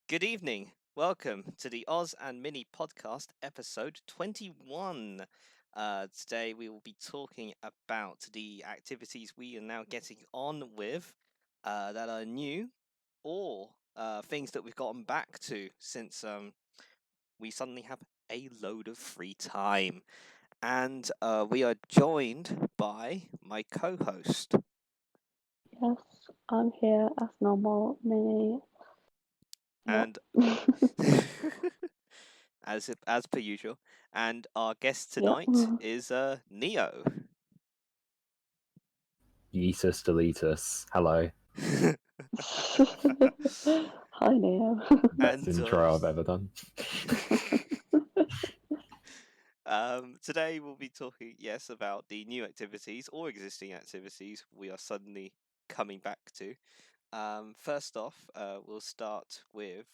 Good evening. Welcome to the Oz and Mini podcast, episode 21. Today we will be talking about the activities we are now getting on with that are new or things that we've gotten back to since we suddenly have a load of free time. And we are joined by my co host. Yes, I'm here as normal, Minnie. And as per usual, and our guest Yep. tonight is Neo. Yeetus deletus. Hello. Hi, Neo. Best and intro I've ever done. Today we'll be talking, yes, about the new activities or existing activities we are suddenly coming back to. First off, we'll start with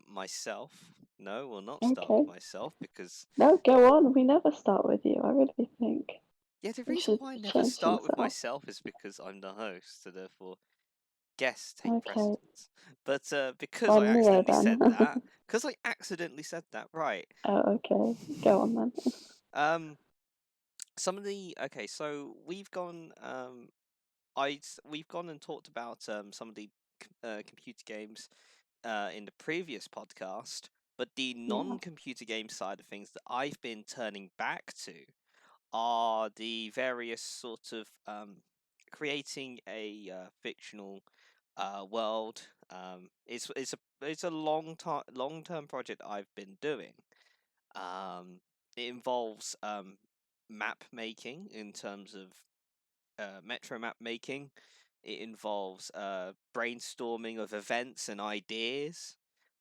myself. No, we'll not start with Okay. myself because No, go on. We never start with you. I really think the we reason should why I never change start things with up. myself is because I'm the host, so therefore guests take Okay. precedence. But because Well, I Neo accidentally then. said that, right? Oh, okay. Go on then. Some of the so we've gone we've gone and talked about some of the computer games in the previous podcast, but the non-computer game side of things that I've been turning back to are the various sort of creating a fictional world. It's a long-term project I've been doing. It involves map making in terms of metro map making. It involves brainstorming of events and ideas,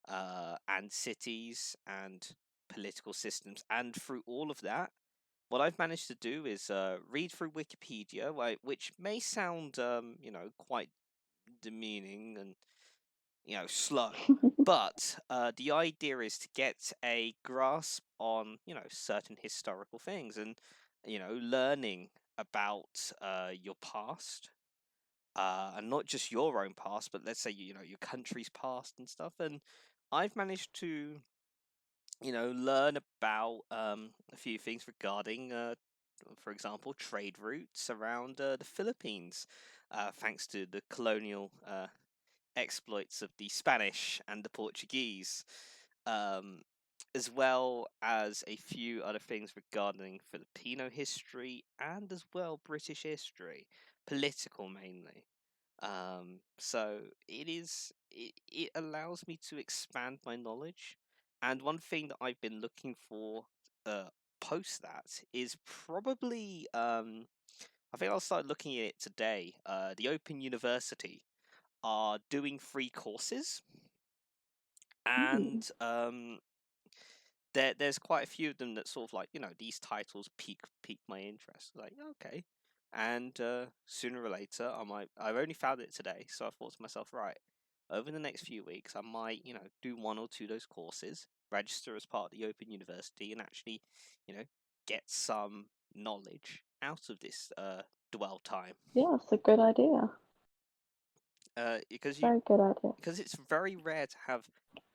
and cities and political systems. And through all of that, what I've managed to do is read through Wikipedia, which may sound, quite demeaning and slow. But the idea is to get a grasp on certain historical things and learning about your past, and not just your own past, but let's say your country's past and stuff. And I've managed to learn about a few things regarding for example, trade routes around the Philippines, thanks to the colonial exploits of the Spanish and the Portuguese, um, as well as a few other things regarding Filipino history and as well British history, political mainly. So it allows me to expand my knowledge, and one thing that I've been looking for post that is probably I think I'll start looking at it today. The Open University are doing free courses, and there's quite a few of them that sort of like these titles pique my interest. Like, okay, and sooner or later I've only found it today, so I thought to myself, right, over the next few weeks I might do one or two of those courses, register as part of the Open University, and actually get some knowledge out of this dwell time. Yeah, it's a good idea. Because Very good idea. because it's very rare to have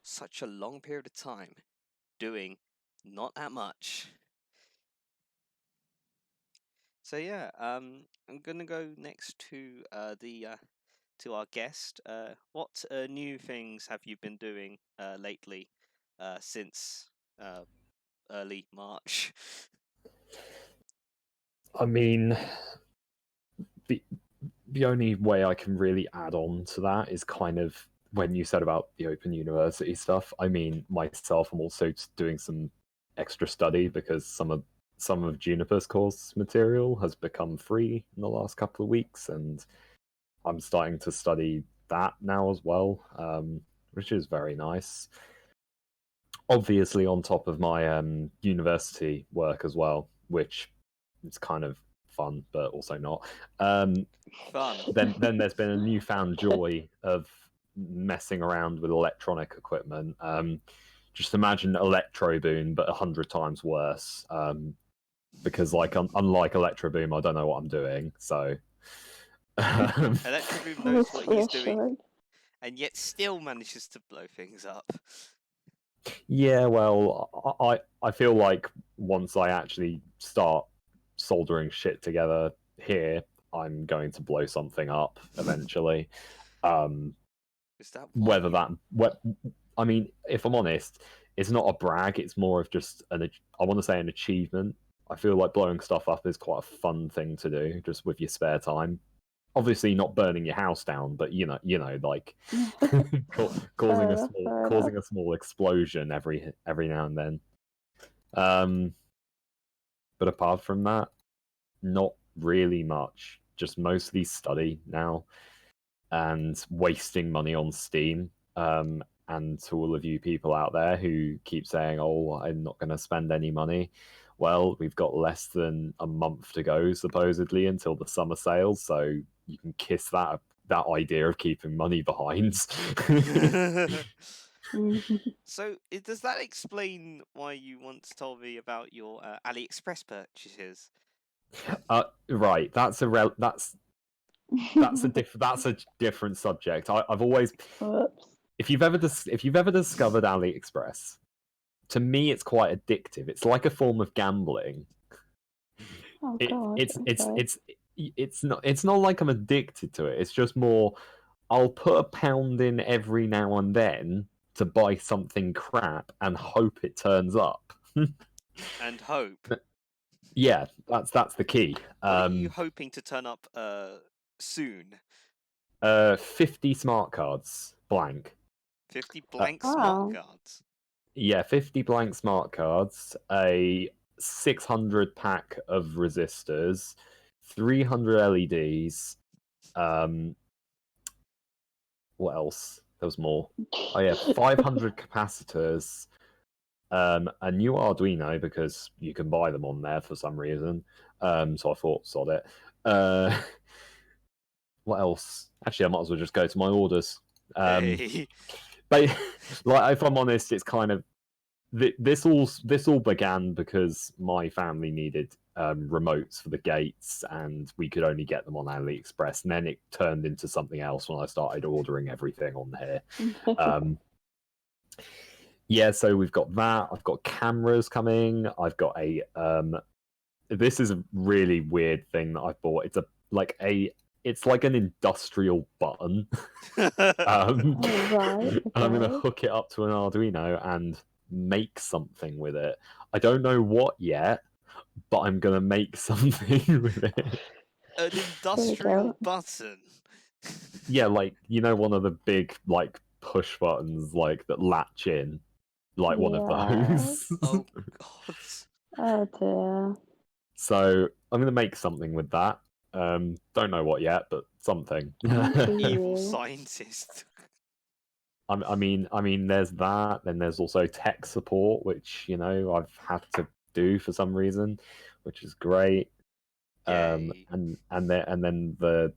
such a long period of time doing not that much. So yeah, I'm gonna go next to to our guest. What new things have you been doing lately, since early March? I mean, the the only way I can really add on to that is kind of when you said about the Open University stuff. I mean, myself, I'm also just doing some extra study because some of Juniper's course material has become free in the last couple of weeks, and I'm starting to study that now as well, which is very nice. Obviously, on top of my university work as well, which is kind of fun, but also not. Fun. Then there's been a newfound joy of messing around with electronic equipment. Just imagine Electro Boom, but 100 times worse. Because unlike Electro Boom, I don't know what I'm doing. So Electroboom knows what he's doing, and yet still manages to blow things up. Yeah, well, I feel like once I actually start soldering shit together here, I'm going to blow something up eventually. Is that why Whether that, I mean, if I'm honest, it's not a brag. It's more of just I want to say an achievement. I feel like blowing stuff up is quite a fun thing to do, just with your spare time. Obviously, not burning your house down, but like causing Fair causing enough. a small explosion every now and then. But apart from that, not really much. Just mostly study now and wasting money on Steam. And to all of you people out there who keep saying, "Oh, I'm not going to spend any money," well, we've got less than a month to go, supposedly, until the summer sales. So you can kiss that idea of keeping money behind. So, does that explain why you once told me about your AliExpress purchases? Right, that's a different subject. I've always, Whoops. if you've ever discovered AliExpress, to me it's quite addictive. It's like a form of gambling. Oh It, God. it's it's Okay. it's it's not like I'm addicted to it. It's just more I'll put a pound in every now and then to buy something crap and hope it turns up. And hope. Yeah, that's the key. What are you hoping to turn up soon? 50 smart cards blank. 50 blank smart Wow. cards. Yeah, 50 blank smart cards, a 600 pack of resistors, 300 LEDs. What else? There was more. Oh yeah, 500 capacitors. A new Arduino because you can buy them on there for some reason. So I thought, sod it. What else? Actually, I might as well just go to my orders. Hey. But like, if I'm honest, it's kind of this all began because my family needed remotes for the gates, and we could only get them on AliExpress. And then it turned into something else when I started ordering everything on here. Yeah, so we've got that. I've got cameras coming. I've got a this is a really weird thing that I bought. It's like an industrial button. Right. And I'm gonna Okay. hook it up to an Arduino and make something with it. I don't know what yet, but I'm gonna make something with it. An industrial button. Yeah, like one of the big like push buttons like that latch in. Like one of those. Oh God. Oh dear. So I'm gonna make something with that. Don't know what yet, but something. Evil You. scientist. I mean, there's that. Then there's also tech support, which I've had to do for some reason, which is great. Yay. And then the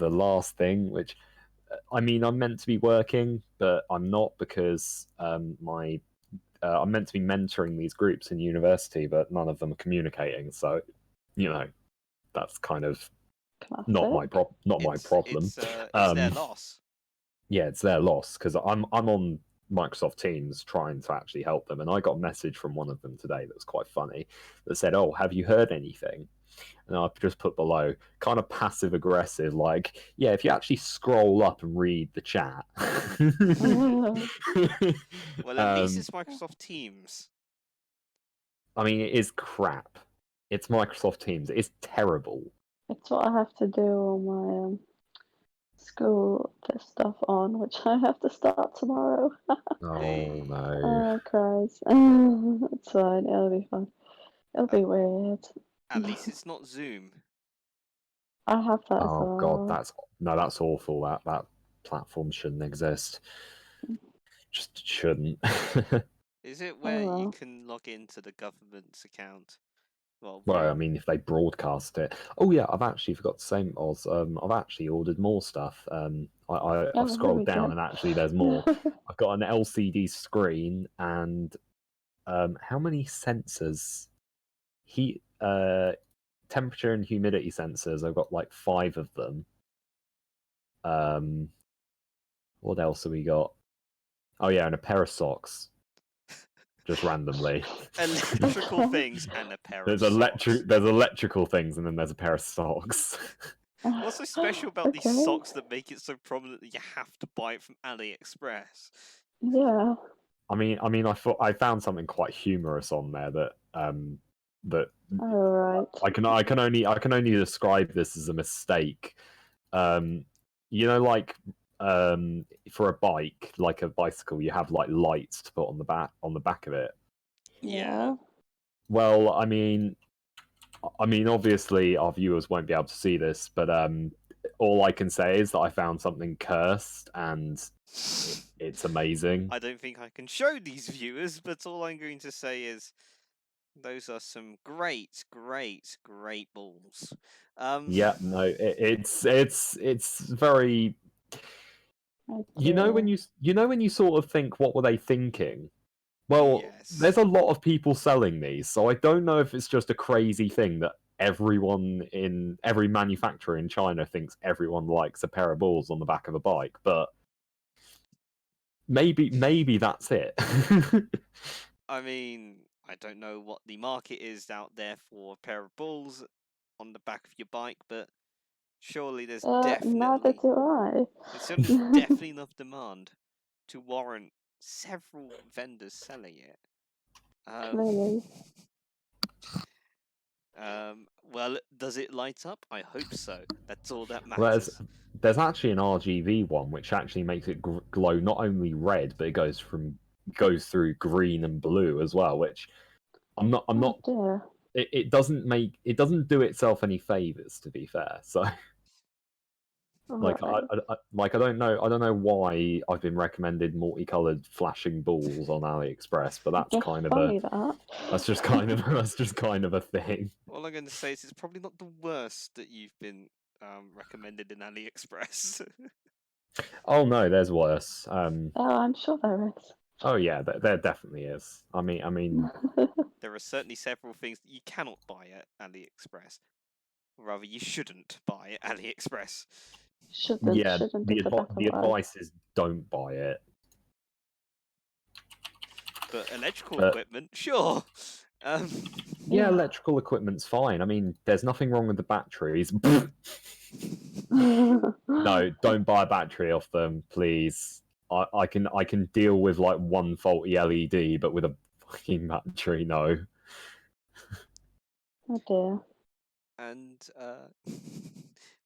last thing, which I mean, I'm meant to be working, but I'm not because I'm meant to be mentoring these groups in university, but none of them are communicating. So, that's kind of not my Classic. problem. It's their loss. Yeah, it's their loss because I'm on Microsoft Teams trying to actually help them, and I got a message from one of them today that was quite funny that said, "Oh, have you heard anything?" And I've just put below, kind of passive aggressive, like, "Yeah, if you actually scroll up and read the chat." Well, at least it's Microsoft Teams. I mean, it is crap. It's Microsoft Teams. It's terrible. It's what I have to do on my school stuff on, which I have to start tomorrow. Oh no. Oh Christ. It's fine, it'll be fun. It'll be weird. At least it's not Zoom. I have that as Oh well. god, that's awful. That platform shouldn't exist. Just shouldn't. Is it where you well. can log into the government's account? Well, I mean, if they broadcast it. Oh yeah, I've actually forgot to say, Oz. I've actually ordered more stuff. I've Oh, there scrolled we down go. and actually there's more. I've got an LCD screen and how many sensors? Heat, temperature and humidity sensors. I've got like 5 of them. What else have we got? Oh yeah, and a pair of socks. Just randomly. Electrical things and a pair of There's socks. there's electrical things, and then there's a pair of socks. What's so special about these Okay. socks that make it so prominent that you have to buy it from AliExpress? Yeah. I found something quite humorous on there that Alright. I can only describe this as a mistake. Like for a bike, like a bicycle, you have like lights to put on the back of it. Yeah. Well, obviously our viewers won't be able to see this, but all I can say is that I found something cursed, and it's amazing. I don't think I can show these viewers, but all I'm going to say is those are some great balls. Yeah, no, it's very. You know when you sort of think, what were they thinking? Well, Yes. there's a lot of people selling these, so I don't know if it's just a crazy thing that every manufacturer in China thinks everyone likes a pair of balls on the back of a bike, but maybe that's it. I mean, I don't know what the market is out there for a pair of balls on the back of your bike, but surely there's neither definitely do I. definitely enough demand to warrant several vendors selling it. Clearly. Well, does it light up? I hope so. That's all that Well, matters. there's actually an RGB one which actually makes it glow not only red, but it goes through green and blue as well, which I'm not Dear. it doesn't do itself any favors, to be fair. So Right. I don't know why I've been recommended multicolored flashing balls on AliExpress, but that's Just kind of funny that. that's just kind of a thing. All I'm going to say is it's probably not the worst that you've been recommended in AliExpress. Oh no, there's worse. Oh, I'm sure there is. Oh yeah, there definitely is. I mean, There are certainly several things that you cannot buy at AliExpress. Or rather, you shouldn't buy at AliExpress. Shouldn't is a better the word. advice is don't buy it. But electrical equipment, sure. Yeah, Yeah. electrical equipment's fine. I mean, there's nothing wrong with the batteries. No, don't buy a battery off them, please. I can deal with like one faulty LED, but with a fucking battery, no. Oh dear. And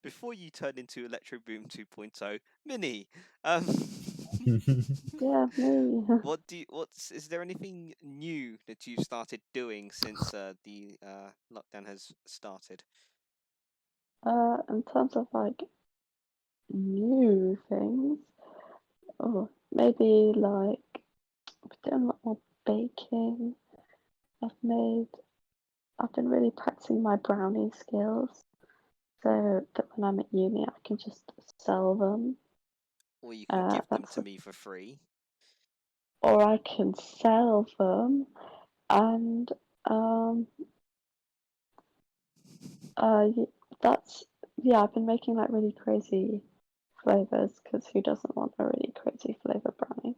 before you turn into Electro Boom 2.0, Mini, Yeah, me. is there anything new that you've started doing since the lockdown has started? In terms of like new things, maybe like I've done a lot more baking. I've been really practicing my brownie skills so that when I'm at uni I can just sell them. Or you can give them to me for free. Or I can sell them, and I've been making like really crazy flavors because who doesn't want a really crazy flavor brownie?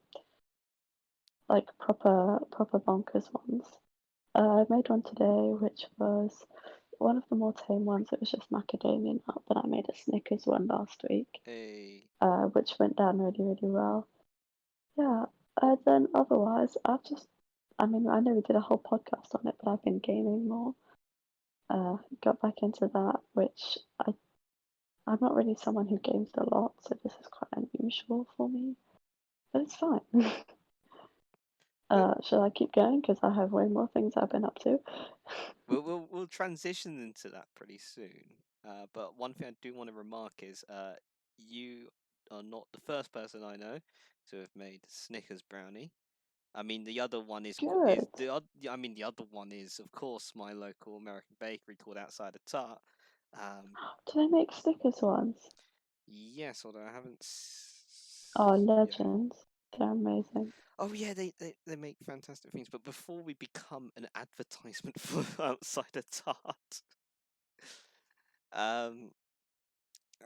Like proper bonkers ones. I made one today, which was one of the more tame ones. It was just macadamia nut, but I made a Snickers one last week, Hey. which went down really well. Yeah. Then otherwise, I know we did a whole podcast on it, but I've been gaming more. Got back into that, which I'm not really someone who games a lot, so this is quite unusual for me, but it's fine. Shall I keep going? Because I have way more things I've been up to. We'll transition into that pretty soon. But one thing I do want to remark is you are not the first person I know to have made Snickers brownie. I mean, the other one is Good. the other one is of course my local American bakery called Outside of Tart. Do they make Snickers ones? Yes, although I haven't. Oh, Yeah. legends. They're amazing. Oh yeah, they make fantastic things. But before we become an advertisement for Outside of Tart,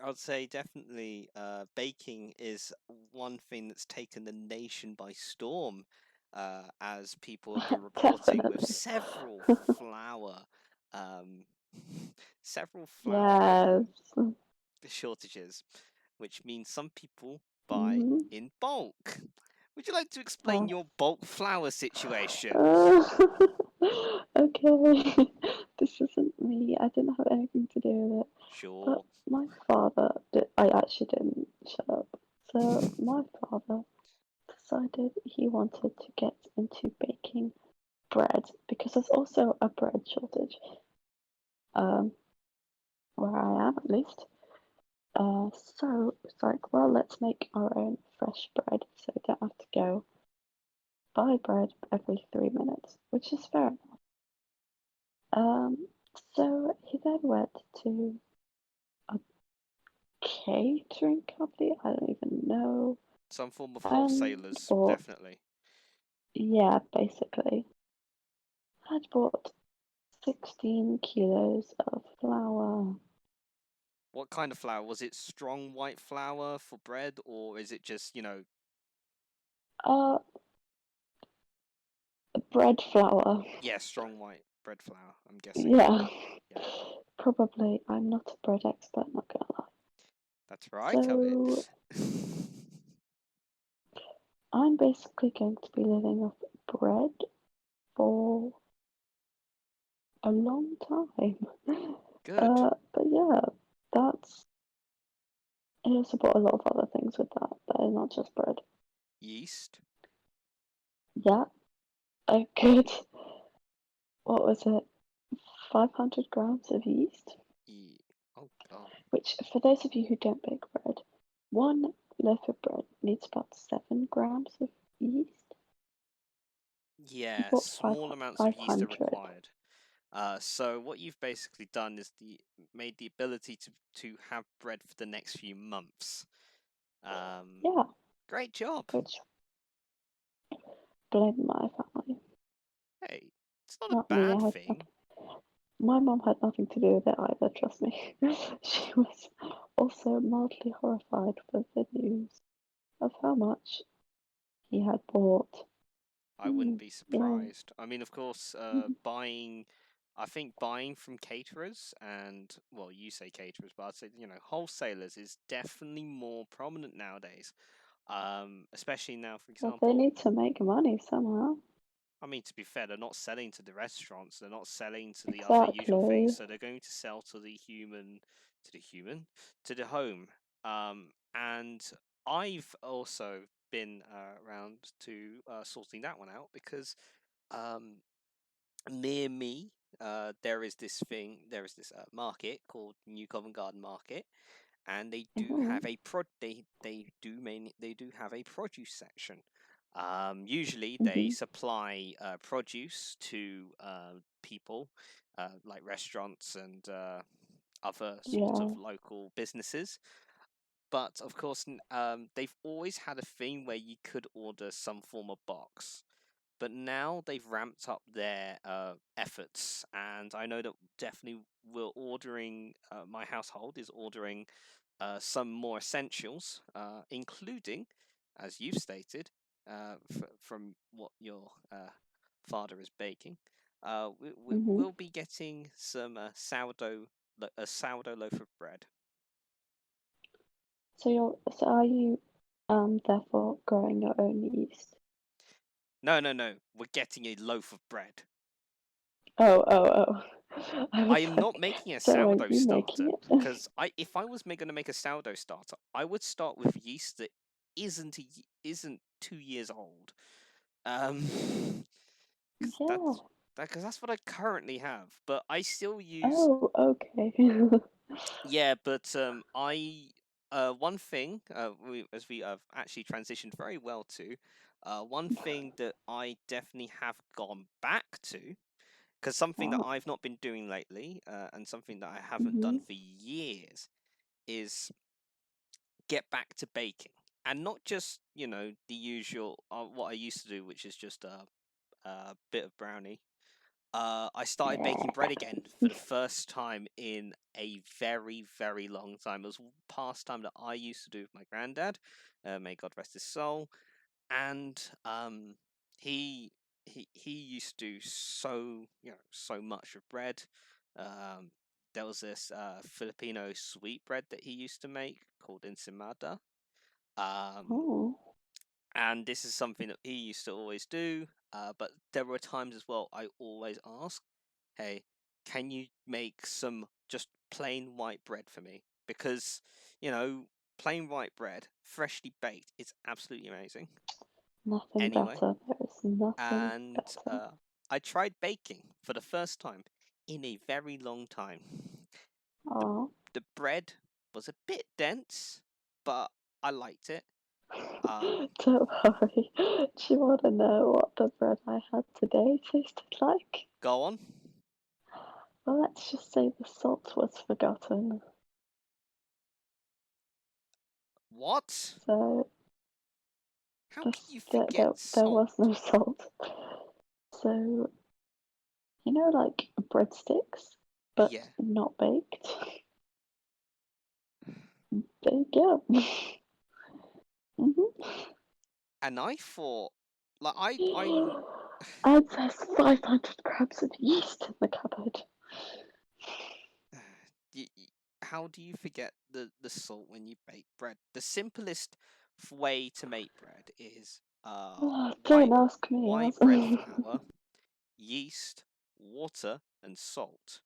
I'd say definitely baking is one thing that's taken the nation by storm, as people have been reporting with Definitely. um, several flour Yes. shortages, which means some people buy hmm in bulk. Would you like to explain Yes. your bulk flour situation? Okay. This isn't me. I didn't have anything to do with it. But Sure. my father did. I actually didn't. Shut up. So my father decided he wanted to get into baking bread because there's also a bread shortage. Um, where I am at least. So it's like, well, let's make our own fresh bread so we don't have to go buy bread every 3 minutes, which is fair enough. So he then went to a catering company, I don't even know, Some form of and wholesalers, bought, definitely. yeah, basically, had bought 16 kilos of flour. What kind of flour? Was it strong white flour for bread, or is it just, Uh, bread flour. yeah, strong white bread flour, I'm guessing. Yeah, Yeah, probably. I'm not a bread expert, not gonna lie. that's where I come So in. I'm basically going to be living off bread for a long time. Good. But yeah, that's. I also bought a lot of other things with that that is not just bread. Yeast. Yeah, a good. What was it? 500 grams of yeast. Oh God. Which, for those of you who don't bake bread, one loaf of bread needs about 7 grams of yeast. I Yeah, bought small amounts of yeast are 500. required. So what you've basically done is made the ability to have bread for the next few months. Yeah, Great job. which blame my family, Hey, it's not a not me. bad I had thing. My mom had nothing to do with it either, trust me. She was also mildly horrified with the news of how much he had bought. I wouldn't be Yeah. surprised. I mean, of course, Mhm. I think buying from caterers and, well, you say caterers, but I'd say, wholesalers is definitely more prominent nowadays. Especially now, for Well, they example, need to make money somehow. I mean, to be fair, they're not selling to the restaurants, they're not selling to the other usual things, Exactly. so they're going to sell to to the home. And I've also been around to sorting that one out because um, near me, there is this market called New Covent Garden Market, and they do hmm have they do have a produce section. Usually they hmm supply produce to people like restaurants and other sort of Yeah. local businesses. But of course, they've always had a thing where you could order some form of box, but now they've ramped up their efforts, and I know that definitely my household is ordering some more essentials, including, as you've stated, from what your father is baking. hmm We'll be getting some a sourdough loaf of bread. So are you therefore growing your own yeast? No, no, no. We're getting a loaf of bread. Oh. I I was am not like, making a so are sourdough you starter making it? because if I was going to make a sourdough starter, I would start with yeast that isn't 2 years old. Um, because Yeah. that's what I currently have. But I still use Oh, okay. yeah. But I one thing as we have actually transitioned very well to one thing that I definitely have gone back to, because something that Wow. I've not been doing lately, and something that I haven't hmm done for years, is get back to baking, and not just the usual what I used to do, which is just a bit of brownie. I started baking bread again for the first time in a very, very long time. It was a pastime that I used to do with my granddad, may God rest his soul, and he used to do so much of bread. There was this Filipino sweetbread that he used to make called ensimada. Oh, And this is something that he used to always do. But there were times as well I always ask, "Hey, can you make some just plain white bread for me?" Because plain white bread, freshly baked, it's absolutely amazing. nothing Anyway, better. There is nothing and better. I tried baking for the first time in a very long time. The Oh. the bread was a bit dense, but I liked it. Um, Don't worry. Do you want to know what the bread I had today tasted like? Go on. Well, let's just say the salt was forgotten. What? So How can you there, forget there, there salt? was no salt. So, like breadsticks, but Yeah. not baked? There you go. And I thought, like, I'm. And there's 500 grams of yeast in the cupboard. How do you forget the salt when you bake bread? The simplest way to make bread is Oh, white don't ask me. white bread flour, yeast, water, and salt.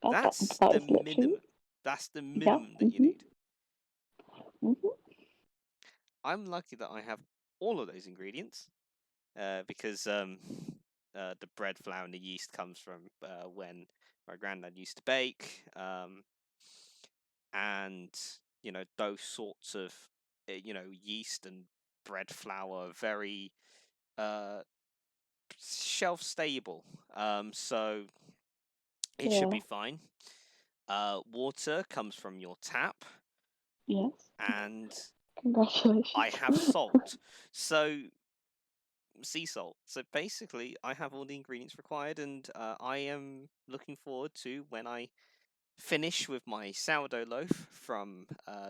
That's That the is literally. minimum. That's the Yeah. minimum that you need. hmm I'm lucky that I have all of those ingredients, because the bread flour and the yeast comes from when my granddad used to bake, and those sorts of yeast and bread flour are very uh, shelf stable, so it should Yeah. be fine. Water comes from your tap, Yes. and Congratulations. I have salt. So sea salt. So basically, I have all the ingredients required, and I am looking forward to when I finish with my sourdough loaf from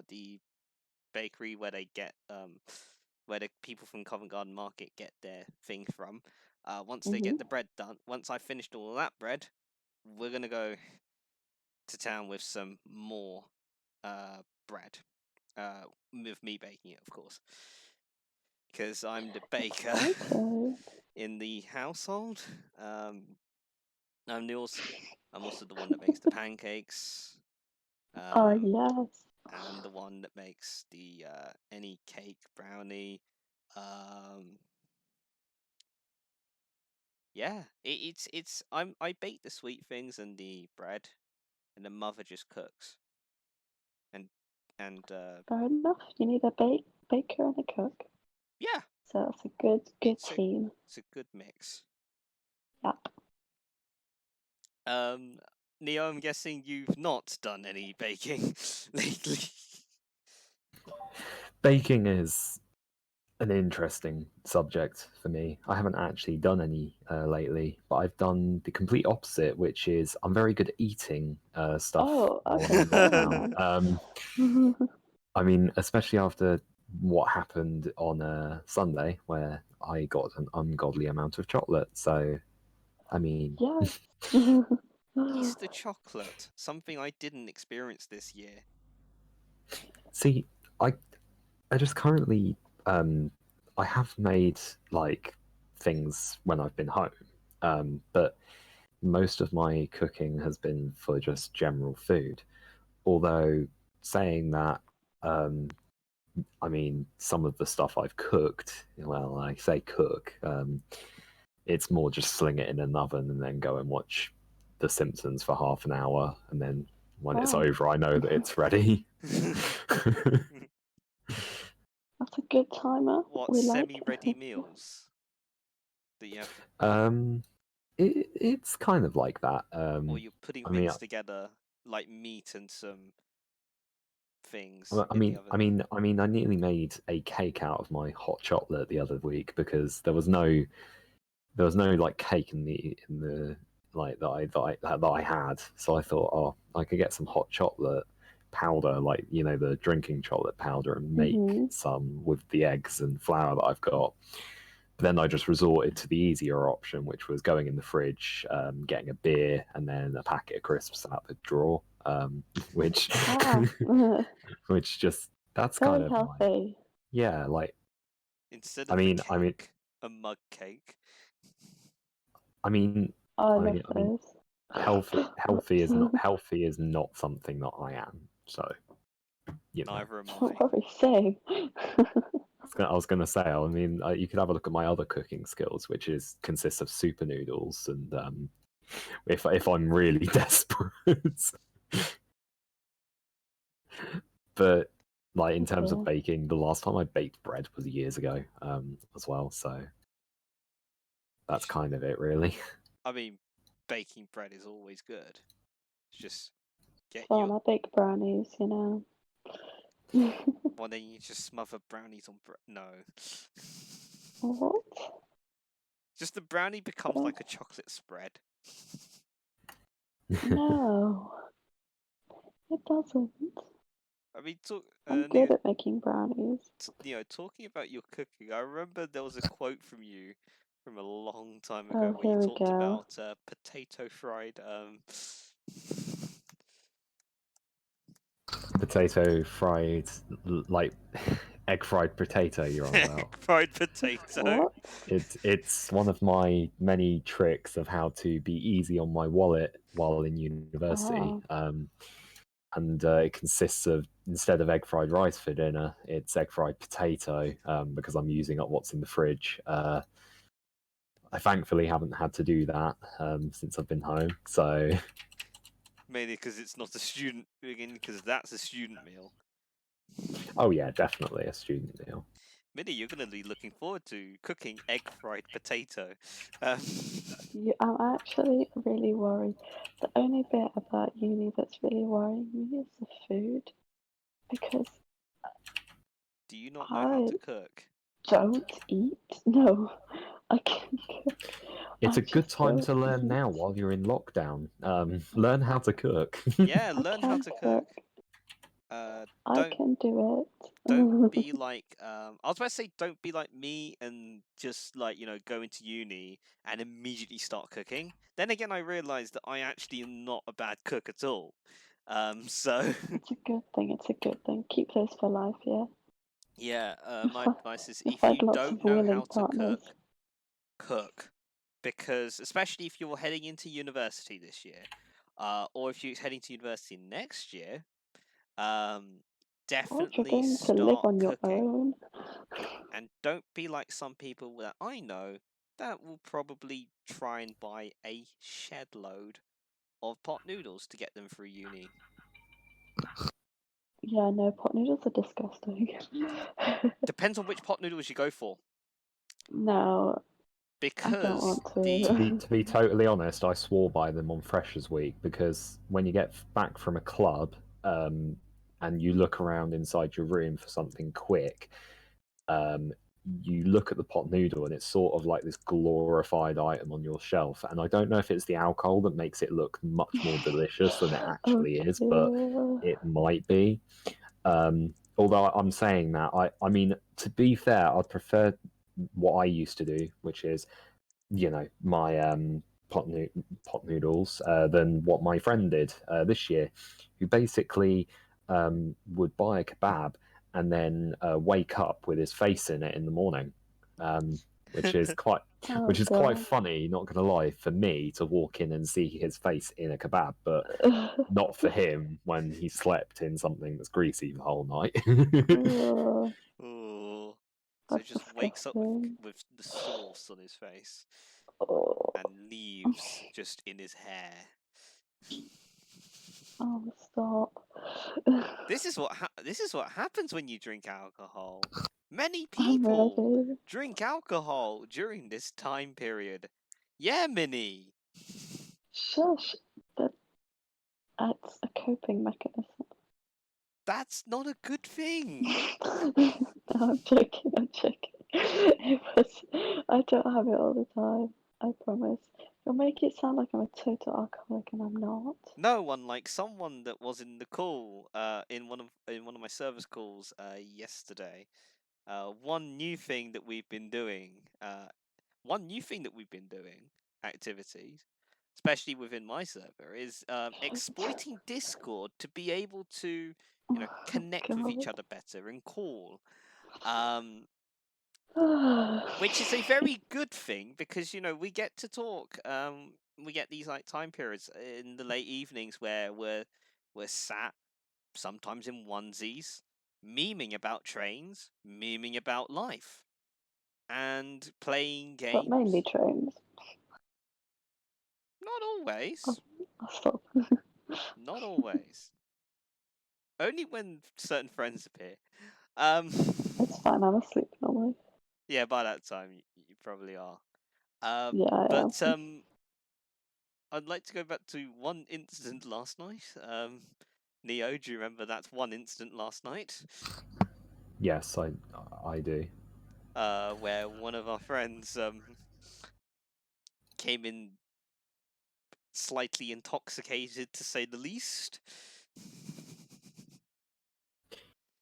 the bakery where they get where the people from Covent Garden Market get their thing from. Once they hmm get the bread done, once I finished all of that bread, we're gonna go to town with some more bread. With me baking it, of course, because I'm the baker Excited. in the household. I'm also the one that makes the pancakes, Oh, um, yes. and the one that makes the any cake, brownie. Um, yeah, it's I bake the sweet things and the bread, and the mother just cooks. And and Fair enough. You need a baker and a cook. yeah, So that's a good it's a team. it's a good mix. Yep. Um, Neo, I'm guessing you've not done any baking lately. Baking is an interesting subject for me. I haven't actually done any lately, but I've done the complete opposite, which is I'm very good at eating stuff Oh, while I'm okay. in Very lockdown. nice. I mean, especially after what happened on Sunday, where I got an ungodly amount of chocolate. So, I mean, Yes. Easter chocolate, something I didn't experience this year. see, I I just currently I have made like things when I've been home, but most of my cooking has been for just general food. Although saying that, I mean, some of the stuff I've cooked, well, I say cook, it's more just sling it in an oven and then go and watch The Simpsons for half an hour, and then when it's Wow. over, I know that it's ready. That's a good timer. What We like. semi-ready meals that you have to, It's kind of like that. or you're putting I mean, things together like meat and some things Well, I in the mean, I oven. mean, I mean, I nearly made a cake out of my hot chocolate the other week because there was no like cake in the like that I had. So I thought, oh, I could get some hot chocolate powder, like the drinking chocolate powder, and make some with the eggs and flour that I've got. But then I just resorted to the easier option, which was going in the fridge, getting a beer, and then a packet of crisps out the drawer, which which just that's Very kind of healthy. yeah, like Instead I of mean, a mug cake. I mean, Oh, I I love mean, those. healthy is not something that I am. So, Neither am I. Probably same. I was going to say, I mean, you could have a look at my other cooking skills, which consists of super noodles, and if I'm really desperate. But like in terms of baking, the last time I baked bread was years ago, as well. So that's kind of it, really. I mean, baking bread is always good. It's just get Fun. your. I bake brownies, you know. Well, then you just smother brownies on bread. No. What? Just the brownie becomes like a chocolate spread. No, it doesn't. I mean, I'm good at making brownies. talking about your cooking, I remember there was a quote from you from a long time Oh, ago where here you we talked go. about potato fried. Potato fried, like egg fried potato. You're on about Egg fried potato. What? it's one of my many tricks of how to be easy on my wallet while in university. And it consists of, instead of egg fried rice for dinner, it's egg fried potato, because I'm using up what's in the fridge. I thankfully haven't had to do that since I've been home. So Mainly because it's not a student, because that's a student meal. oh yeah, definitely a student meal. Minnie, you're going to be looking forward to cooking egg fried potato. I'm actually really worried. The only bit about uni that's really worrying me is the food, because Do you not know how to cook? don't eat. No, I can cook. It's I a good just time don't to learn eat. now while you're in lockdown. Learn how to cook. Yeah, I learn how can to cook. I can do it. Don't be like I was about to say don't be like me and just like go into uni and immediately start cooking. Then again, I realized that I actually am not a bad cook at all. So It's a good thing. It's a good thing. Keep those for life, yeah. yeah, my You'll advice is you'll if find you lots don't of know willing how to partners. cook, because especially if you're heading into university this year, or if you're heading to university next year, Or if you're definitely going to live start on your cooking. own. And don't be like some people that I know that will probably try and buy a shed load of pot noodles to get them through uni. Yeah, no, pot noodles are disgusting. Depends on which pot noodles you go for. No, I don't Because want the to. To be totally honest, I swore by them on Freshers Week, because when you get back from a club, and you look around inside your room for something quick, you look at the pot noodle and it's sort of like this glorified item on your shelf. And I don't know if it's the alcohol that makes it look much more delicious than it actually is, but it might be. Although I'm saying that, I mean, to be fair, I'd prefer what I used to do, which is, my pot noodles, than what my friend did this year, who basically would buy a kebab and then wake up with his face in it in the morning, which is quite God. funny. Not gonna lie, for me to walk in and see his face in a kebab, but not for him when he slept in something that's greasy the whole night. Oh, oh, so that's just wakes up disgusting. with the sauce on his face Oh, and leaves just in his hair. oh, stop. This is what happens when you drink alcohol. Many I'm people ready. drink alcohol during this time period. Yeah, Minnie. Shush. That's a coping mechanism. That's not a good thing. No, I'm joking. It was. I don't have it all the time. I promise. You'll make it sound like I'm a total alcoholic, and I'm not. No, unlike someone that was in the call, in one of my service calls, yesterday. One new thing that we've been doing, activities, especially within my server, is exploiting Discord to be able to, Oh, connect with each God. other better and call. Which is a very good thing because we get to talk. We get these like time periods in the late evenings where we're sat sometimes in onesies, memeing about trains, memeing about life, and playing games. But mainly trains. Not always. I'll stop. Not always. Only when certain friends appear. It's fine, I'm asleep normally. Yeah, by that time you probably are. Yeah, I But am. I'd like to go back to one incident last night. Neo, do you remember that one incident last night? Yes, I do. Where one of our friends came in slightly intoxicated, to say the least.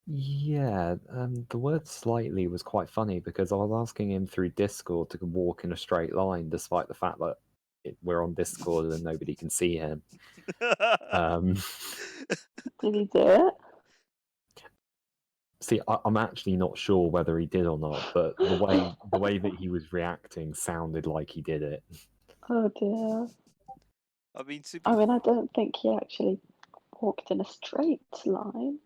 Yeah, the word slightly was quite funny because I was asking him through Discord to walk in a straight line, despite the fact that we're on Discord and nobody can see him. Did he do it? See, I'm actually not sure whether he did or not, but the way that he was reacting sounded like he did it. Oh dear. I mean, I don't think he actually walked in a straight line.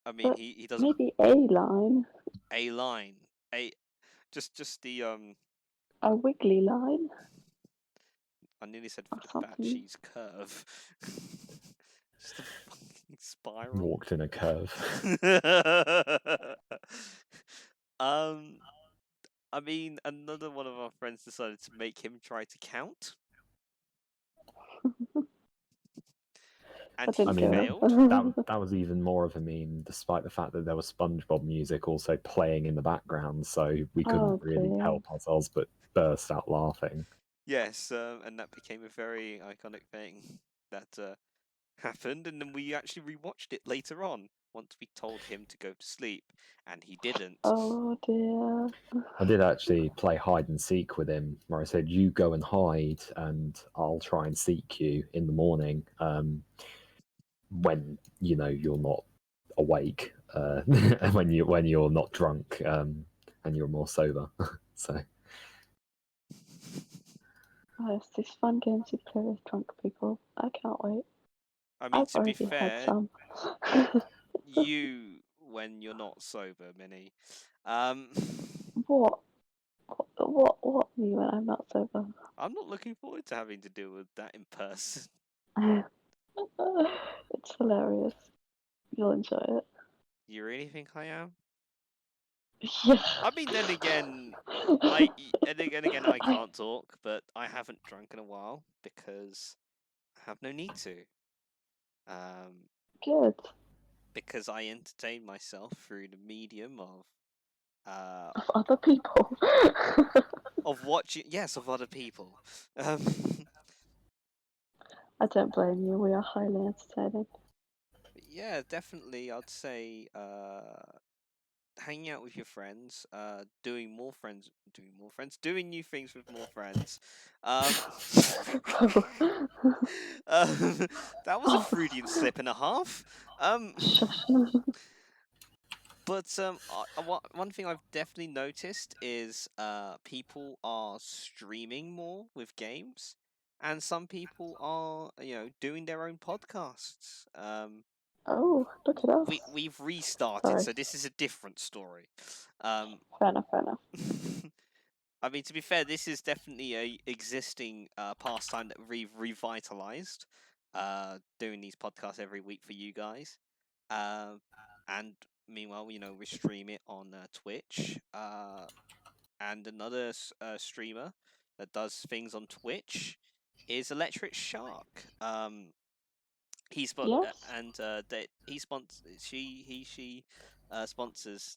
I mean, but he doesn't. Maybe a line. A line, just the A wiggly line. I nearly said Or for the something. Batshees curve. Just a fucking spiral. Walked in a curve. I mean, another one of our friends decided to make him try to count. And he failed. That was even more of a meme, despite the fact that there was SpongeBob music also playing in the background, so we couldn't really help ourselves but burst out laughing. Yes, and that became a very iconic thing that happened, and then we actually rewatched it later on once we told him to go to sleep, and he didn't. Oh dear. I did actually play hide and seek with him, where I said, "You go and hide, and I'll try and seek you in the morning when you're not awake, when you're not drunk, and you're more sober." So. Oh, it's these fun games you play with drunk people. I can't wait. I mean, I've to be already fair, had some. you when you're not sober, Minnie. What me when I'm not sober? I'm not looking forward to having to deal with that in person. It's hilarious. You'll enjoy it. You really think I am? Yeah. I mean, then again, I can't talk, but I haven't drunk in a while because I have no need to. Good. Because I entertain myself through the medium of Of other people. of watching, yes, of other people. I don't blame you. We are highly entertaining. Yeah, definitely. I'd say hanging out with your friends, doing new things with more friends. That was a Freudian slip and a half. But one thing I've definitely noticed is people are streaming more with games, and some people are doing their own podcasts. Oh, look at us. We've restarted, Sorry. so this is a different story. Fair enough. I mean, to be fair, this is definitely a existing pastime that we've revitalized, doing these podcasts every week for you guys. And meanwhile, we stream it on Twitch. And another streamer that does things on Twitch is Electric Shark. He sponsors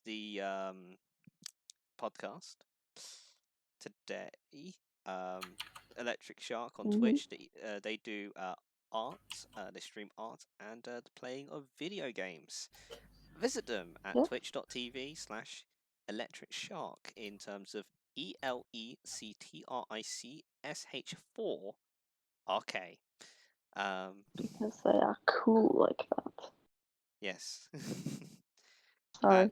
the podcast today. Electric Shark on Mhm. Twitch. They do art. They stream art and the playing of video games. Visit them at Yeah. twitch.tv/Electric Shark in terms of ELECTRICH4RK. Because they are cool like that. Yes. Sorry.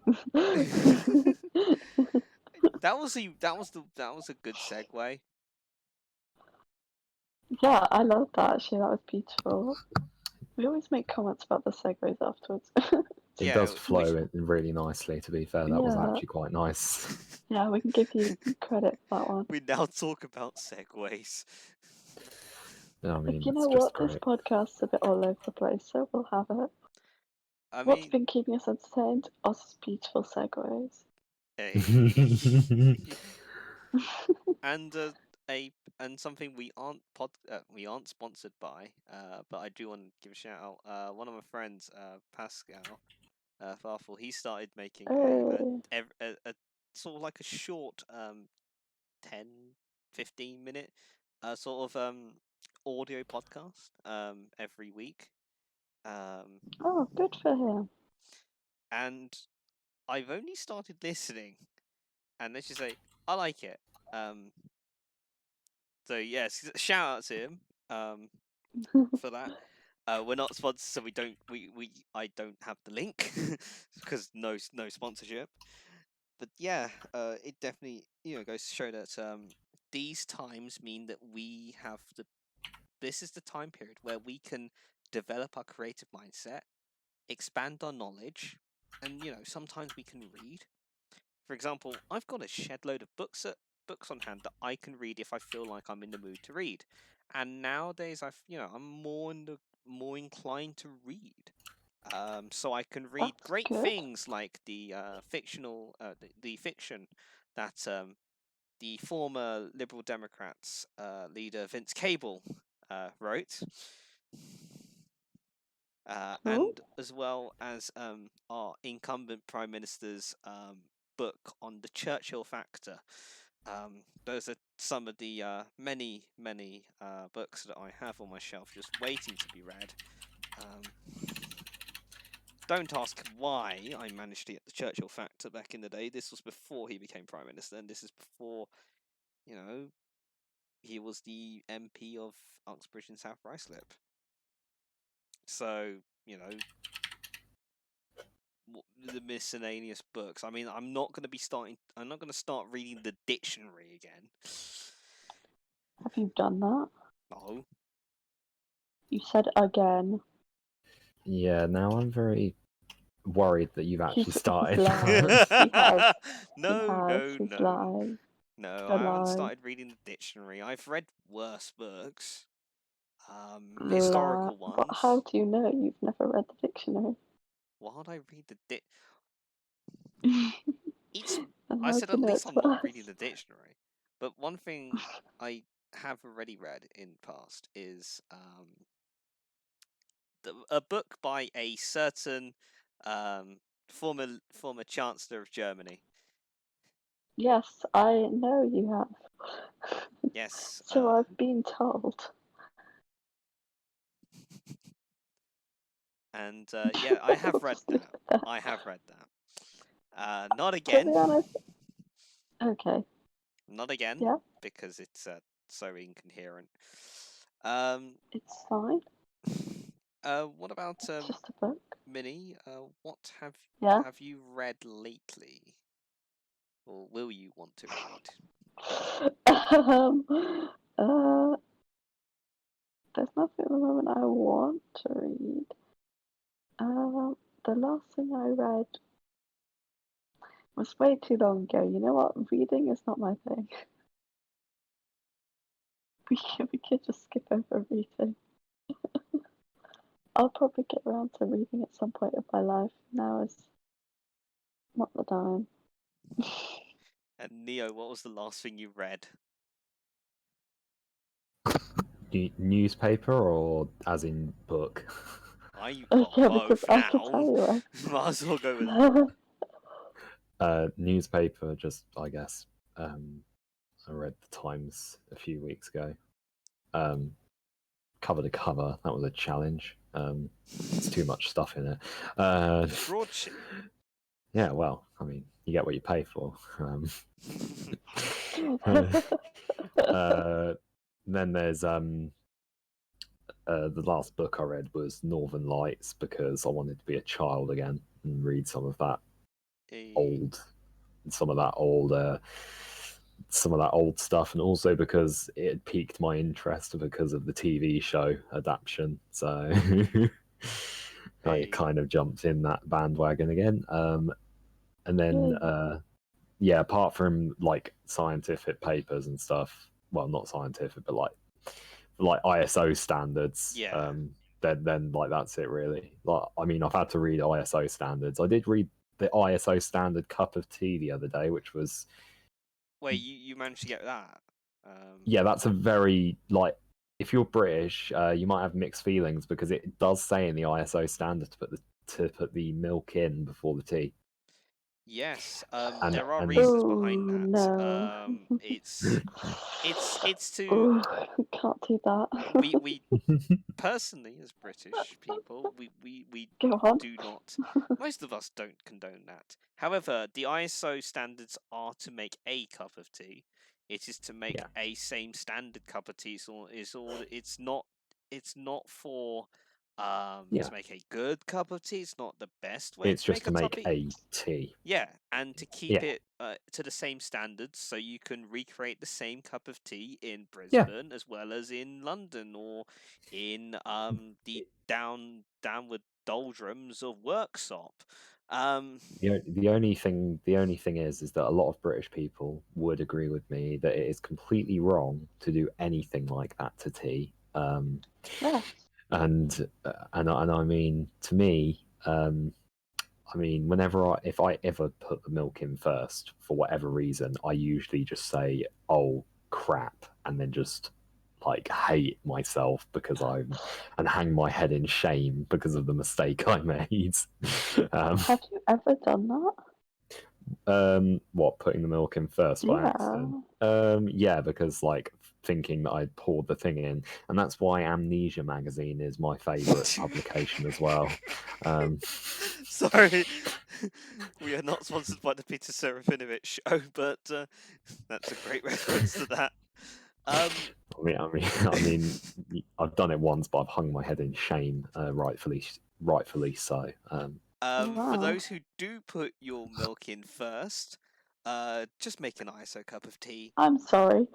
That was a good segue. Yeah, I love that actually. That was beautiful. We always make comments about the segues afterwards. It Yeah, does we flow in really nicely, to be fair. That was Yeah. actually quite nice. Yeah, we can give you credit for that one. we now talk about segues. I mean, You it's know just what? This great. podcast's a bit all over the place, so we'll have it. I What's mean, been keeping us entertained? Us beautiful segues. hey. and something we aren't sponsored by, but I do want to give a shout out. One of my friends, Pascal Farfel, he started making Oh, a sort of like a short 10, 15 minute sort of audio podcast every week. oh, good for him. And I've only started listening, and let's just say I like it. So yes, shout out to him for that. We're not sponsored, so I don't have the link because no sponsorship. But yeah, it definitely goes to show that these times mean that we have this is the time period where we can develop our creative mindset, expand our knowledge, and sometimes we can read. For example, I've got a shed load of books on hand that I can read if I feel like I'm in the mood to read. And nowadays, I'm more inclined to read. So I can read That's great good. things like the the fiction that the former Liberal Democrats leader Vince Cable wrote. Cool. And as well as our incumbent Prime Minister's book on the Churchill factor. Those are some of the many books that I have on my shelf just waiting to be read. Don't ask why I managed to get the Churchill factor back in the day. This was before he became Prime Minister, and this is before, he was the MP of Uxbridge and South Ruislip. So, the miscellaneous books. I mean, I'm not going to start reading the dictionary again. Have you done that? No. You said again. Yeah, now I'm very worried that you've actually He's started. lying. He has. No. He's lying. No, A I haven't lie. started reading the dictionary. I've read worse books. Lie. Historical But ones. how do you know you've never read the dictionary? Why would I read the And I how said do you at know least it's I'm not reading worse? the dictionary. But one thing I have already read in the past is a book by a certain former Chancellor of Germany. Yes, I know you have. Yes. So I've been told. And yeah, I have read Just leave that. it there. I have read that. Not To again. be honest. Okay. Not again. Yeah. Because it's so incoherent. It's fine. What about It's just a book. Minnie? What Yeah. have you read lately, or will you want to read? uh, there's nothing at the moment I want to read. The last thing I read was way too long ago. You know what? Reading is not my thing. We could just skip over reading. I'll probably get around to reading at some point of my life. Now is not the time. And Neo, what was the last thing you read? Newspaper or as in book? I've Oh, got yeah, both because I can now. tell you. Might as well go with Newspaper, just I guess I read the Times a few weeks ago. Cover to cover, that was a challenge. It's too much stuff in it. Broadsheet. Yeah, well, I mean, you get what you pay for. Then there's the last book I read was Northern Lights because I wanted to be a child again and read some of that old stuff, and also because it had piqued my interest because of the TV show adaptation. So I kind of jumped in that bandwagon again. And then yeah, apart from like scientific papers and stuff, well, not scientific, but like ISO standards. Yeah. Then like that's it really. Like, I mean, I've had to read ISO standards. I did read the ISO standard cup of tea the other day, which was. Wait, you managed to get that? Yeah, that's a very like. If you're British, you might have mixed feelings because it does say in the ISO standard to put the milk in before the tea. Yes, And there are reasons behind that. No. It's to Ooh, can't do that. we personally as British people we Go on. do not. Most of us don't condone that. However, the ISO standards are to make a cup of tea. It is to make a same standard cup of tea. So it's not for to make a good cup of tea. It's not the best way it's to just make to a make toppy. a tea. Yeah, and to keep it to the same standards, so you can recreate the same cup of tea in Brisbane as well as in London or in the downward doldrums of Worksop. The only thing is that a lot of British people would agree with me that it is completely wrong to do anything like that to tea. Yeah. And I mean, to me, I mean, if I ever put the milk in first for whatever reason, I usually just say, "Oh crap," and then just like hate myself and hang my head in shame because of the mistake I made. Have you ever done that? What, putting the milk in first by Yeah. accident? Yeah, because like thinking that I'd poured the thing in, and that's why Amnesia magazine is my favourite publication as well. Sorry, we are not sponsored by the Peter Serafinovich show, but that's a great reference to that. I mean, I've done it once, but I've hung my head in shame, rightfully so. For those who do put your milk in first, just make an ISO cup of tea. I'm sorry.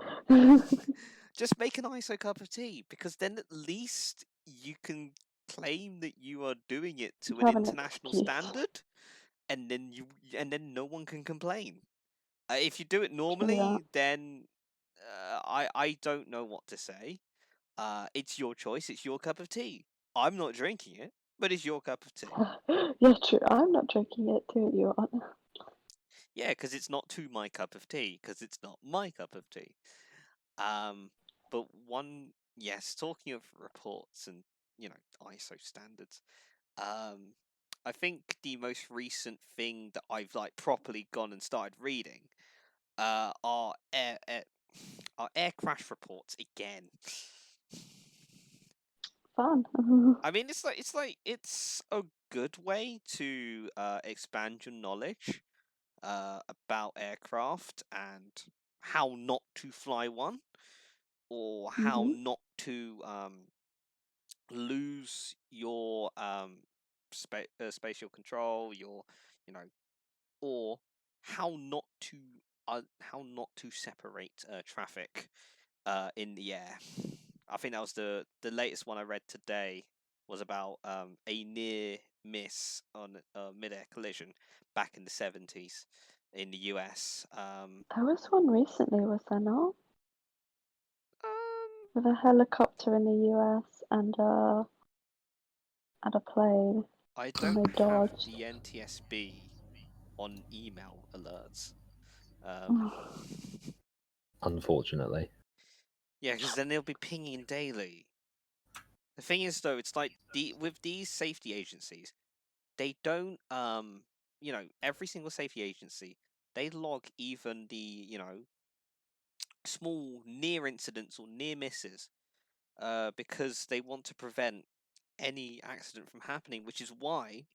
Just make an ISO cup of tea, because then at least you can claim that you are doing it to an international standard, and then no one can complain. If you do it normally, then I don't know what to say. It's your choice. It's your cup of tea. I'm not drinking it, but it's your cup of tea. Yeah, true. I'm not drinking it, do you? Yeah, because it's not to my cup of tea, because it's not my cup of tea. But yes, talking of reports and, ISO standards, I think the most recent thing that I've like properly gone and started reading, are air crash reports again. Fun. I mean, it's a good way to expand your knowledge about aircraft and how not to fly one, or how not to lose your spatial control, or how not to separate traffic in the air. I think that was the latest one I read today, was about a near miss on a mid-air collision back in the 70s in the US. There was one recently, was there not? With a helicopter in the US and a plane. I don't have the NTSB on email alerts. Unfortunately. Yeah, because then they'll be pinging daily. The thing is, though, it's like with these safety agencies, they don't every single safety agency, they log even the small near incidents or near misses, because they want to prevent any accident from happening, which is why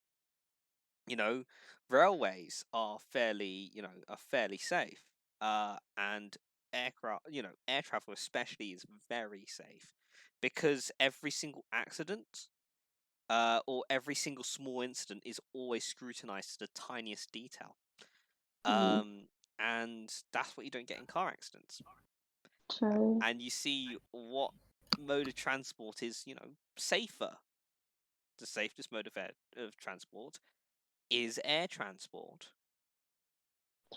railways are fairly safe, and air travel especially is very safe, because every single accident, or every single small incident is always scrutinized to the tiniest detail. And that's what you don't get in car accidents. True. And you see what mode of transport is, safer. The safest mode of transport is air transport.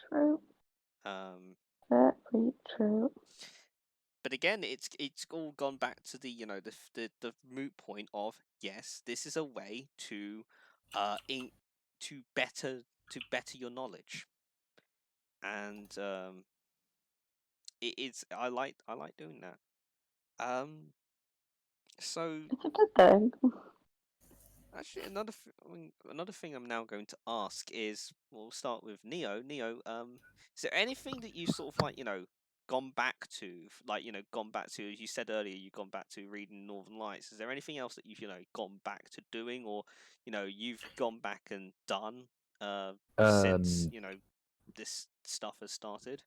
True. Um, Very true. but again, it's all gone back to the the moot point of, yes, this is a way to to better your knowledge, and it's I like doing that. So It's a good thing. actually, another thing I'm now going to ask is, we'll start with Neo. Neo, is there anything that you sort of gone back to, as you said earlier, you've gone back to reading Northern Lights? Is there anything else that you've gone back to doing, or you've gone back and done since this stuff has started?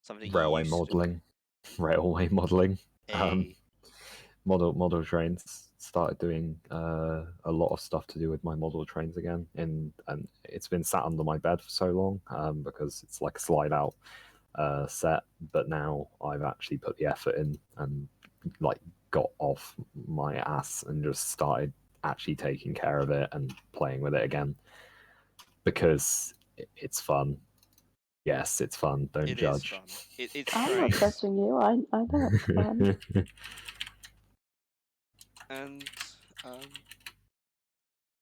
Something you Railway used to do? modelling. Railway modelling. A Model trains. Started doing a lot of stuff to do with my model trains again, and it's been sat under my bed for so long, because it's like a slide out set. But now I've actually put the effort in and like got off my ass and just started actually taking care of it and playing with it again, because it's fun. Yes, it's fun. Don't It judge. is fun. It's I'm not great. judging you. I know it's fun. And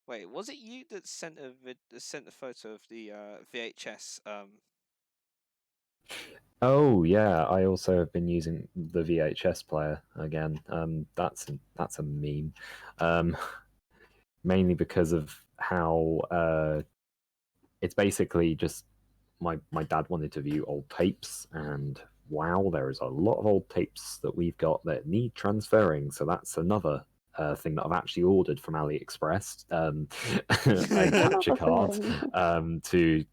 wait, was it you that sent a photo of the VHS? Oh yeah, I also have been using the VHS player again. That's a meme, um, mainly because of how it's basically just my dad wanted to view old tapes, and wow, there is a lot of old tapes that we've got that need transferring. So that's another thing that I've actually ordered from AliExpress, a capture card to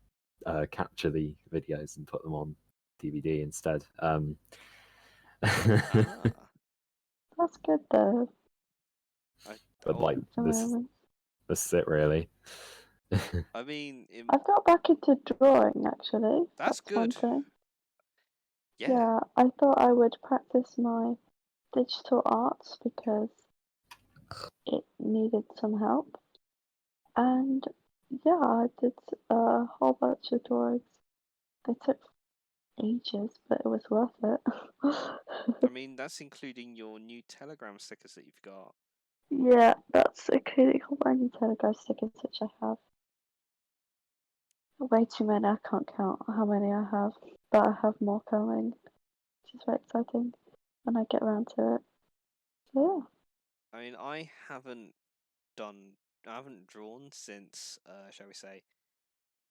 capture the videos and put them on DVD instead. Ah, That's good though. But like this is it really. I mean, I've got back into drawing actually. that's one good. thing. Yeah. Yeah, I thought I would practice my digital arts because it needed some help. And yeah, I did a whole bunch of drawings. They took ages, but it was worth it. I mean, that's including your new Telegram stickers that you've got. Yeah, that's including all my new Telegram stickers, which I have. Way too many, I can't count how many I have, but I have more coming, which is very exciting when I get around to it. So I mean, I haven't drawn since, shall we say,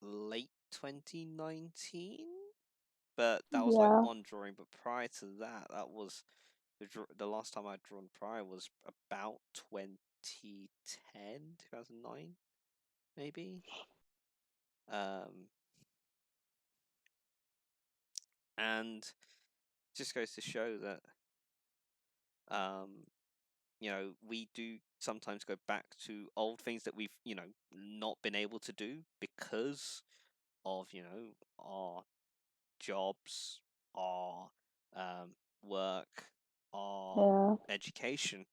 late 2019. But that was like yeah, one drawing. But prior to that, that was the last time I'd drawn prior was about 2010, 2009, maybe. And just goes to show that we do sometimes go back to old things that we've not been able to do because of our jobs, our work, our yeah, education.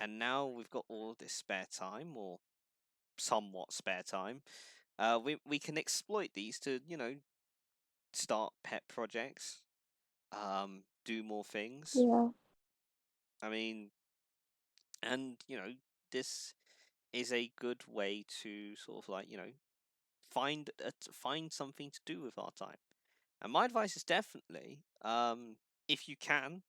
And now we've got all this spare time, or somewhat spare time. We can exploit these to start pet projects, do more things. yeah, I mean, and this is a good way to sort of find something to do with our time. And my advice is definitely, if you can,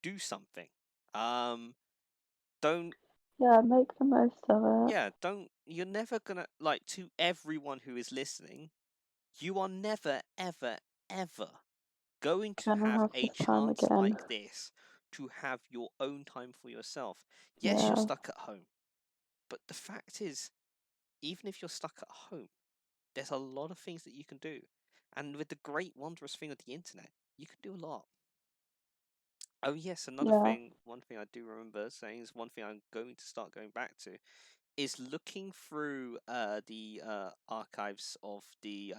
do something. Don't yeah, make the most of it. Yeah, don't. You're never gonna, to everyone who is listening, you are never, ever, ever going to Gonna have have a this time chance again. like this to have your own time for yourself. Yes, you're Yeah. stuck at home, but the fact is, even if you're stuck at home, there's a lot of things that you can do. And with the great wondrous thing of the internet, you can do a lot. Oh yes, another Yeah. thing, one thing I do remember saying is one thing I'm going to start going back to is looking through the archives of the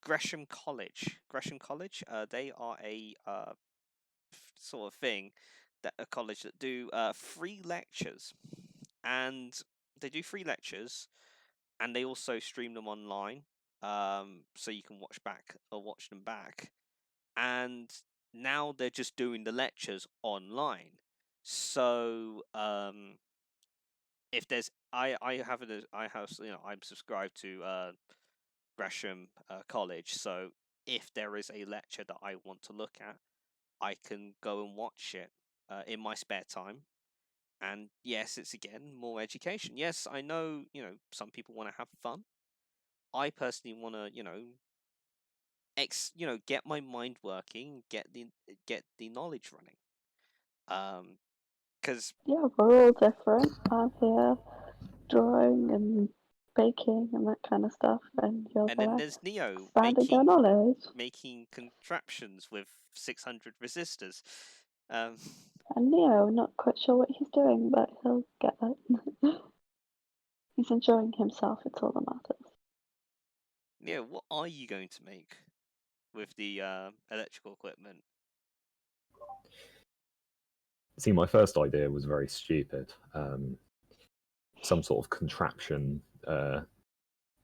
Gresham College. Gresham College, they are a sort of thing, that a college that do free lectures, and they do free lectures, and they also stream them online, so you can watch them back. And now they're just doing the lectures online. So if there's I have I'm subscribed to Gresham College, so if there is a lecture that I want to look at, I can go and watch it in my spare time. And yes, it's again more education. Yes, I know, some people want to have fun. I personally want to, get my mind working, get the knowledge running. Because Yeah, we're all different. I'm here drawing and baking and that kind of stuff, and you're and then there there's Neo expanding your knowledge. making contraptions with 600 resistors. Um, And Neo, not quite sure what he's doing, but he'll get it. He's enjoying himself, it's all that matters. Neo, what are you going to make with the electrical equipment? See, my first idea was very stupid. Some sort of contraption,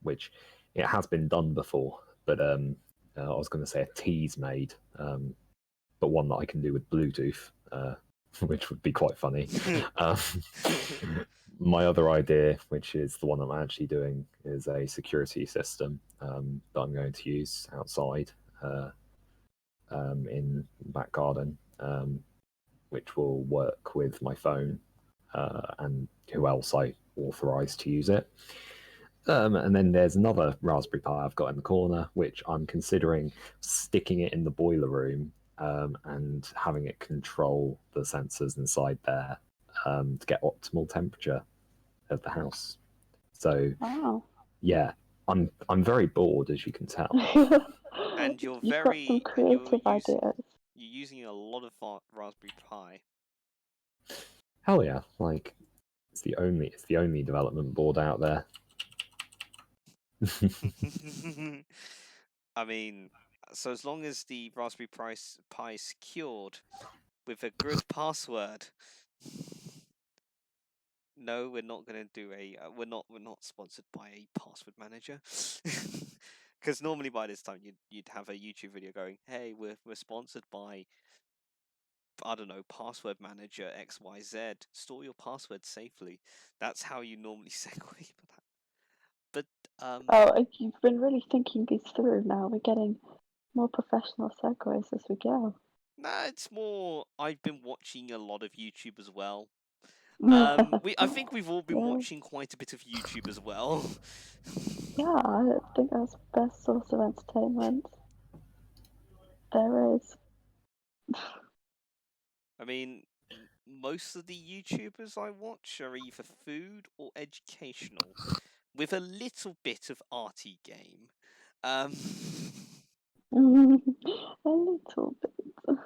which it has been done before, but I was going to say a tease made, but one that I can do with Bluetooth, which would be quite funny. um, my other idea, which is the one I'm actually doing, is a security system that I'm going to use outside in the back garden, which will work with my phone and who else I authorize to use it. And then there's another Raspberry Pi I've got in the corner, which I'm considering sticking it in the boiler room and having it control the sensors inside there to get optimal temperature of the house. So Wow. yeah, I'm very bored, as you can tell. And you're You've got some creative ideas. You're using a lot of Raspberry Pi. Hell yeah! Like it's the only development board out there. I mean, so as long as the Raspberry Pi is secured with a good password. No, we're not going to do a. We're not sponsored by a password manager. Because normally by this time you'd have a YouTube video going, "Hey, we're sponsored by, I don't know, password manager XYZ. Store your password safely." That's how you normally segue for that. But Oh, you've been really thinking these through now. We're getting more professional segues as we go. nah, it's more. I've been watching a lot of YouTube as well. Yeah, I think we've all been watching quite a bit of YouTube as well. I think that's the best source of entertainment there is. I mean, most of the YouTubers I watch are either food or educational, with a little bit of arty game. A little bit.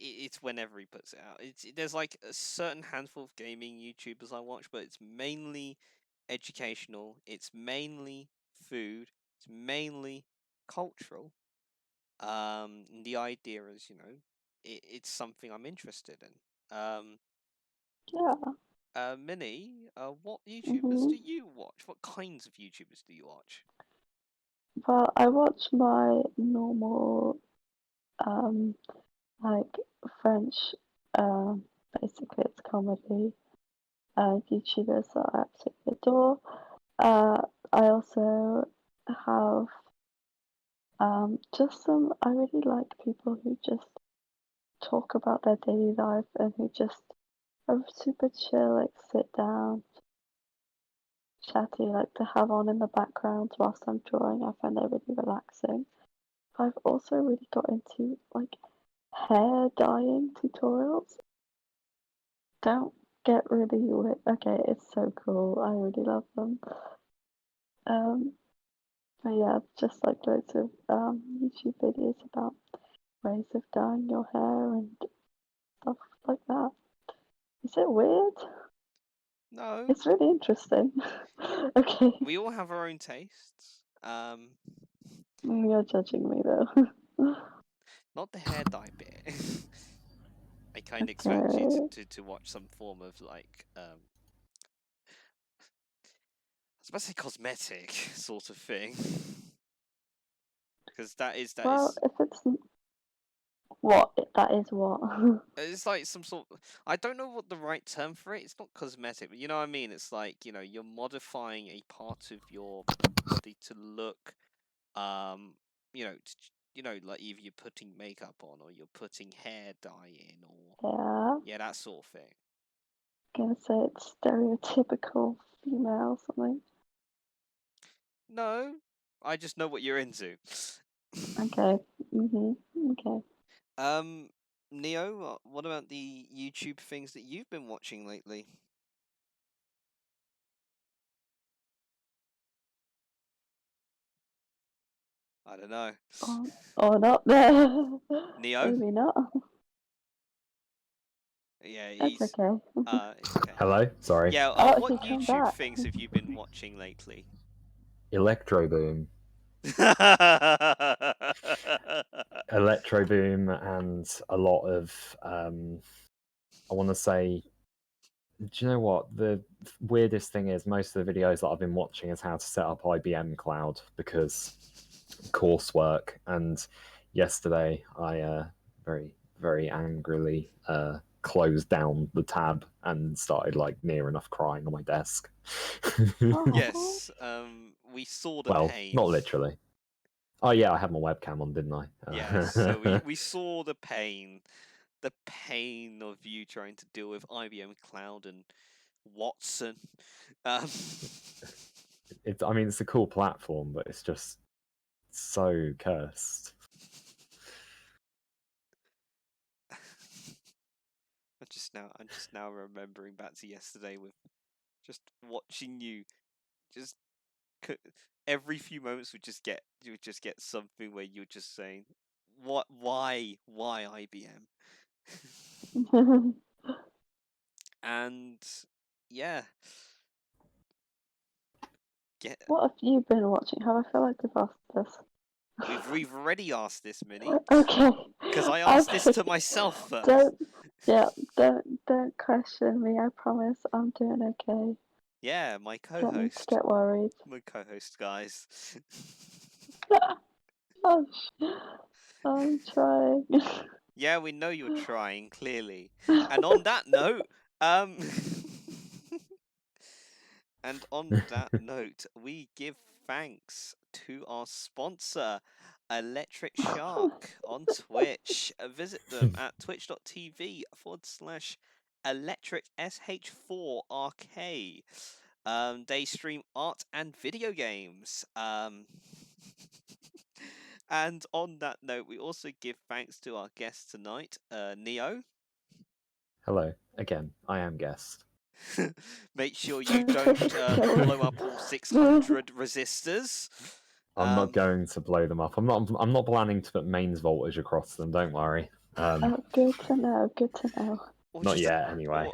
It's whenever he puts it out. There's like a certain handful of gaming YouTubers I watch, but it's mainly educational. It's mainly food. It's mainly cultural. The idea is, it's something I'm interested in. Yeah. Minnie, what YouTubers hmm do you watch? What kinds of YouTubers do you watch? Well, I watch my normal, like French, basically it's comedy, YouTubers that I absolutely adore. I also have just I really like people who just talk about their daily life and who just are super chill, like sit down, chatty, like to have on in the background whilst I'm drawing. I find they're really relaxing. But I've also really got into like hair dyeing tutorials. Don't get really lit. Okay, it's so cool. I really love them. But yeah, just like loads of YouTube videos about ways of dyeing your hair and stuff like that. Is it weird? No, It's really interesting. Okay. we all have our own tastes. You're judging me though. Not the hair dye bit. I kind of expect you Okay. to watch some form of like I was about to say cosmetic sort of thing. Because that is Well, if it's what, that is what. it's like some sort I don't know what the right term for it. It's not cosmetic, but you know what I mean. It's like, you're modifying a part of your body to look like either you're putting makeup on or you're putting hair dye in or Yeah. that sort of thing. Gonna say it's stereotypical female something. No, I just know what you're into. Okay. Okay. Neo, what about the YouTube things that you've been watching lately? I don't know. Or not there. Neo? Maybe not. Yeah, That's he's okay. it's okay. Hello, sorry. Yeah, Oh, what he came YouTube back. things have you been watching lately? Electro Boom. Electro Boom and a lot of I want to say, do you know what the weirdest thing is? Most of the videos that I've been watching is how to set up IBM Cloud because coursework. And yesterday I very angrily closed down the tab and started like near enough crying on my desk. Oh. Yes, we saw the Well, pain. not literally. Oh yeah, I had my webcam on, didn't I? Yes, so we saw the pain of you trying to deal with IBM Cloud and Watson. I mean, it's a cool platform, but it's just so cursed. I'm just now remembering back to yesterday with just watching you just every few moments you would just get something where you're just saying why IBM. And yeah, What have you been watching? I feel like we've asked this. we've already asked this, Minnie, Okay. because I asked this to myself first. Don't question me. I promise I'm doing okay. Yeah, my Don't need to co-host. get worried. My co-host, guys. Gosh, I'm trying. Yeah, we know you're trying, clearly. And on that note, and on that note, we give thanks to our sponsor, Electric Shark, on Twitch. Visit them at twitch.tv/electric sh4rk. They stream art and video games. And on that note, we also give thanks to our guest tonight, Neo. Hello again. I am guest. Make sure you don't blow up all 600 resistors. I'm not going to blow them up. I'm not planning to put mains voltage across them. Don't worry. Oh, good to know. Good to know. Not yet, anyway.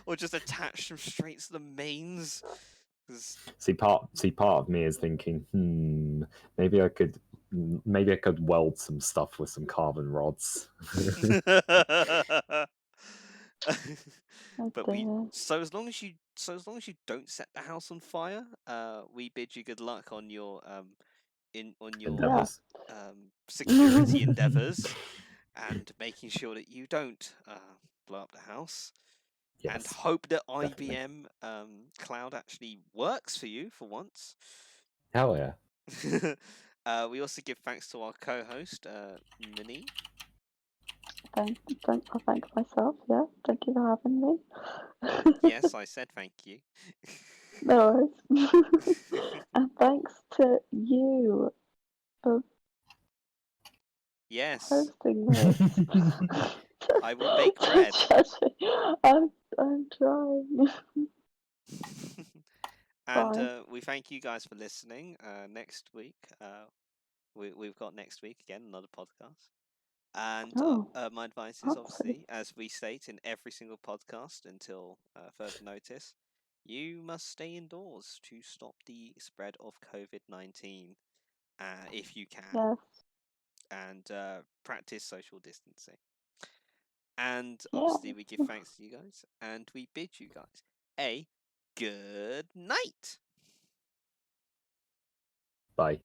Or just attach them straight to the mains. See, part of me is thinking, maybe I could weld some stuff with some carbon rods. Oh, But dear. so as long as you don't set the house on fire, we bid you good luck on your Endeavors. security endeavors and making sure that you don't blow up the house. Yes, and hope that definitely. IBM Cloud actually works for you for once. Hell yeah. We also give thanks to our co-host, Minnie. I'll thank myself. Yeah. Thank you for having me. Yes, I said thank you. No worries. And thanks to you for Yes, hosting this. I will bake bread. I'm trying. And Fine. we thank you guys for listening. Next week, we've got next week again another podcast. And Oh, my advice is lovely. obviously, as we state in every single podcast until further notice, you must stay indoors to stop the spread of COVID-19 if you can, Yes. and practice social distancing. And Yeah. obviously, we give thanks to you guys, and we bid you guys a good night. Bye.